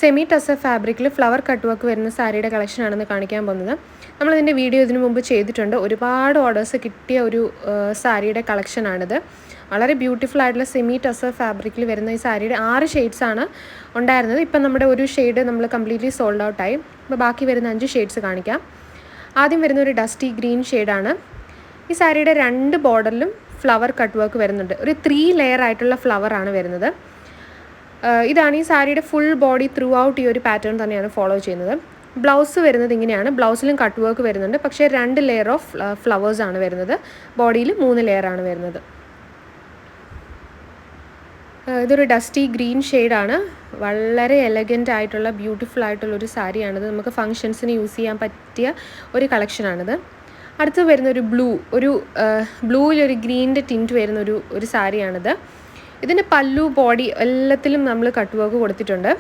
Semi tussar ഫാബ്രിക്കിൽ flower cut work വരുന്ന സാരിയുടെ കളക്ഷനാണെന്ന് കാണിക്കാൻ പോകുന്നത്. നമ്മളിതിൻ്റെ വീഡിയോ ഇതിനു മുമ്പ് ചെയ്തിട്ടുണ്ട്. ഒരുപാട് ഓർഡേഴ്സ് കിട്ടിയ ഒരു സാരിയുടെ കളക്ഷനാണിത്. വളരെ ബ്യൂട്ടിഫുൾ ആയിട്ടുള്ള സെമി ടസർ ഫാബ്രിക്കിൽ വരുന്ന ഈ സാരിയുടെ 6 ഷെയ്ഡ്സാണ് ഉണ്ടായിരുന്നത്. ഇപ്പം നമ്മുടെ ഒരു ഷെയ്ഡ് നമ്മൾ കംപ്ലീറ്റ്ലി സോൾഡ് ഔട്ടായി. അപ്പോൾ ബാക്കി വരുന്ന 5 ഷെയ്ഡ്സ് കാണിക്കാം. ആദ്യം വരുന്ന ഒരു ഡസ്റ്റി ഗ്രീൻ ഷെയ്ഡാണ്. ഈ സാരിയുടെ 2 ബോർഡറിലും ഫ്ലവർ കട്ട് വർക്ക് വരുന്നുണ്ട്. ഒരു 3 ലെയർ ആയിട്ടുള്ള ഫ്ലവറാണ് വരുന്നത്. ഇതാണ് ഈ സാരിയുടെ ഫുൾ ബോഡി ത്രൂ ഔട്ട് ഈ ഒരു പാറ്റേൺ തന്നെയാണ് ഫോളോ ചെയ്യുന്നത്. ബ്ലൗസ് വരുന്നത് ഇങ്ങനെയാണ്. ബ്ലൗസിലും കട്ട് വർക്ക് വരുന്നുണ്ട്, പക്ഷേ 2 ലെയർ ഓഫ് ഫ്ലവേഴ്സാണ് വരുന്നത്. ബോഡിയിൽ 3 ലെയറാണ് വരുന്നത്. ഇതൊരു ഡസ്റ്റി ഗ്രീൻ ഷെയ്ഡാണ്. വളരെ എലഗൻ്റ് ആയിട്ടുള്ള ബ്യൂട്ടിഫുൾ ആയിട്ടുള്ളൊരു സാരിയാണിത്. നമുക്ക് ഫങ്ഷൻസിന് യൂസ് ചെയ്യാൻ പറ്റിയ ഒരു കളക്ഷനാണിത്. അടുത്ത് വരുന്ന ഒരു ബ്ലൂവിലൊരു ഗ്രീനിൻ്റെ ടിൻറ്റ് വരുന്ന ഒരു സാരിയാണിത്. ഇതിൻ്റെ പല്ലു ബോഡി എല്ലാത്തിലും നമ്മൾ കട്ട് വർക്ക് കൊടുത്തിട്ടുണ്ട്.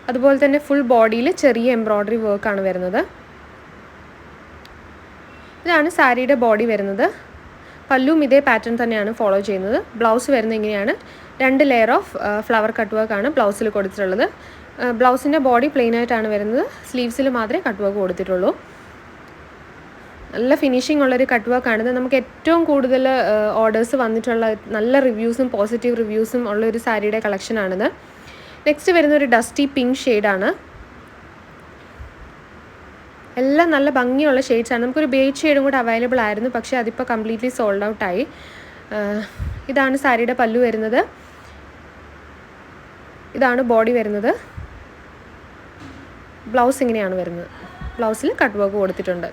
അതുപോലെ തന്നെ ഫുൾ ബോഡിയിൽ ചെറിയ എംബ്രോയ്ഡറി വർക്കാണ് വരുന്നത്. ഇതാണ് സാരിയുടെ ബോഡി വരുന്നത്. പല്ലും ഇതേ പാറ്റേൺ തന്നെയാണ് ഫോളോ ചെയ്യുന്നത്. ബ്ലൗസ് വരുന്നത് ഇങ്ങനെയാണ്. 2 ലെയർ ഓഫ് ഫ്ലവർ കട്ട് വർക്കാണ് ബ്ലൗസിൽ കൊടുത്തിട്ടുള്ളത്. ബ്ലൗസിൻ്റെ ബോഡി പ്ലെയിൻ ആയിട്ടാണ് വരുന്നത്. സ്ലീവ്സിൽ മാത്രമേ കട്ട് വർക്ക് കൊടുത്തിട്ടുള്ളൂ. നല്ല ഫിനിഷിംഗ് ഉള്ളൊരു കട്ട് വർക്കാണിത്. നമുക്ക് ഏറ്റവും കൂടുതൽ ഓർഡേഴ്സ് വന്നിട്ടുള്ള നല്ല റിവ്യൂസും പോസിറ്റീവ് റിവ്യൂസും ഉള്ളൊരു സാരിയുടെ കളക്ഷനാണിത്. നെക്സ്റ്റ് വരുന്ന ഒരു ഡസ്റ്റി പിങ്ക് ഷെയ്ഡാണ്. എല്ലാം നല്ല ഭംഗിയുള്ള ഷെയ്ഡ്സാണ്. നമുക്കൊരു ബേജ് ഷെയ്ഡും കൂടെ അവൈലബിൾ ആയിരുന്നു, പക്ഷേ അതിപ്പോൾ കംപ്ലീറ്റ്ലി സോൾഡ് ഔട്ടായി. ഇതാണ് സാരിയുടെ പല്ലു വരുന്നത്. ഇതാണ് ബോഡി വരുന്നത്. ബ്ലൗസ് ഇങ്ങനെയാണ് വരുന്നത്. ബ്ലൗസിൽ കട്ട് വർക്ക് കൊടുത്തിട്ടുണ്ട്.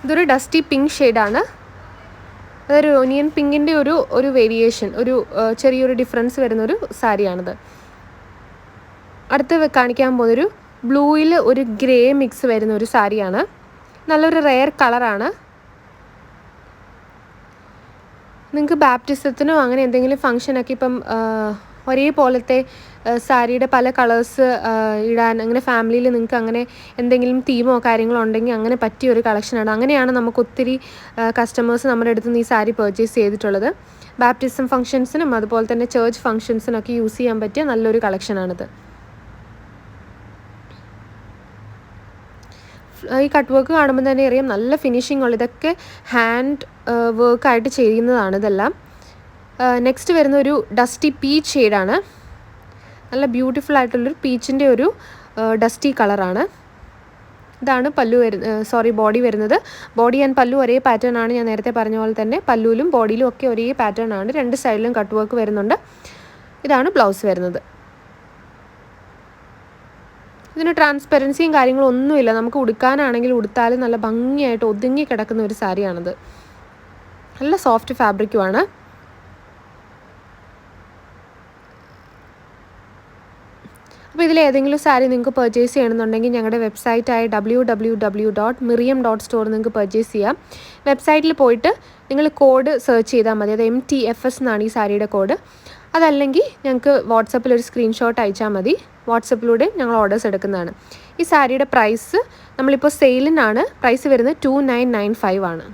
ഇതൊരു ഡസ്റ്റി പിങ്ക് ഷെയ്ഡാണ്. അതൊരു ഓനിയൻ പിങ്കിൻ്റെ ഒരു വേരിയേഷൻ, ചെറിയൊരു ഡിഫറൻസ് വരുന്നൊരു സാരിയാണിത്. അടുത്ത് കാണിക്കാൻ പോകുന്നൊരു ബ്ലൂയിൽ ഒരു ഗ്രേ മിക്സ് വരുന്ന ഒരു സാരിയാണ്. നല്ലൊരു റെയർ കളറാണ്. നിങ്ങൾക്ക് ബാപ്റ്റിസത്തിനോ അങ്ങനെ എന്തെങ്കിലും ഫങ്ഷനൊക്കെ ഇപ്പം ഒരേപോലത്തെ സാരിയുടെ പല കളേഴ്സ് ഇടാൻ, അങ്ങനെ ഫാമിലിയിൽ നിങ്ങൾക്ക് അങ്ങനെ എന്തെങ്കിലും തീമോ കാര്യങ്ങളോ ഉണ്ടെങ്കിൽ അങ്ങനെ പറ്റിയ ഒരു കളക്ഷനാണ്. അങ്ങനെയാണ് നമുക്ക് ഒത്തിരി കസ്റ്റമേഴ്സ് നമ്മുടെ അടുത്ത് നിന്ന് ഈ സാരി പർച്ചേസ് ചെയ്തിട്ടുള്ളത്. ബാപ്റ്റിസം ഫംഗ്ഷൻസിനും അതുപോലെ തന്നെ ചേർച്ച് ഫംഗ്ഷൻസിനൊക്കെ യൂസ് ചെയ്യാൻ പറ്റിയ നല്ലൊരു കളക്ഷനാണിത്. ഈ കട്ട് വർക്ക് കാണുമ്പോൾ തന്നെ അറിയാം നല്ല ഫിനിഷിംഗ് ഉള്ള, ഇതൊക്കെ ഹാൻഡ് വർക്കായിട്ട് ചെയ്യുന്നതാണ് ഇതെല്ലാം. നെക്സ്റ്റ് വരുന്ന ഒരു ഡസ്റ്റി പീച്ച് ഷെയ്ഡാണ്. നല്ല ബ്യൂട്ടിഫുൾ ആയിട്ടുള്ളൊരു പീച്ചിൻ്റെ ഒരു ഡസ്റ്റി കളറാണ്. ഇതാണ് ബോഡി വരുന്നത്. ബോഡി ആൻഡ് പല്ലു ഒരേ പാറ്റേൺ ആണ്. ഞാൻ നേരത്തെ പറഞ്ഞ പോലെ തന്നെ പല്ലുവിലും ബോഡിയിലും ഒക്കെ ഒരേ പാറ്റേൺ ആണ്. 2 സൈഡിലും കട്ട് വർക്ക് വരുന്നുണ്ട്. ഇതാണ് ബ്ലൗസ് വരുന്നത്. ഇതിന് ട്രാൻസ്പെറൻസിയും കാര്യങ്ങളും ഒന്നുമില്ല. നമുക്ക് ഉടുക്കാനാണെങ്കിൽ ഉടുത്താലും നല്ല ഭംഗിയായിട്ട് ഒതുങ്ങി കിടക്കുന്ന ഒരു സാരിയാണിത്. നല്ല സോഫ്റ്റ് ഫാബ്രിക്കുമാണ്. അപ്പോൾ ഇതിലേതെങ്കിലും സാരി നിങ്ങൾക്ക് പർച്ചേസ് ചെയ്യണമെന്നുണ്ടെങ്കിൽ ഞങ്ങളുടെ വെബ്സൈറ്റായ www.miriam.store നിങ്ങൾക്ക് പർച്ചേസ് ചെയ്യാം. വെബ്സൈറ്റിൽ പോയിട്ട് നിങ്ങൾ കോഡ് സെർച്ച് ചെയ്താൽ മതി. അത് MTFS എന്നാണ് ഈ സാരിയുടെ കോഡ്. അതല്ലെങ്കിൽ ഞങ്ങൾക്ക് വാട്സപ്പിൽ ഒരു സ്ക്രീൻഷോട്ട് അയച്ചാൽ മതി. വാട്സപ്പിലൂടെ ഞങ്ങൾ ഓർഡേഴ്സ് എടുക്കുന്നതാണ്. ഈ സാരിയുടെ പ്രൈസ് നമ്മളിപ്പോൾ സെയിലിനാണ്. പ്രൈസ് വരുന്നത് 2995 ആണ്.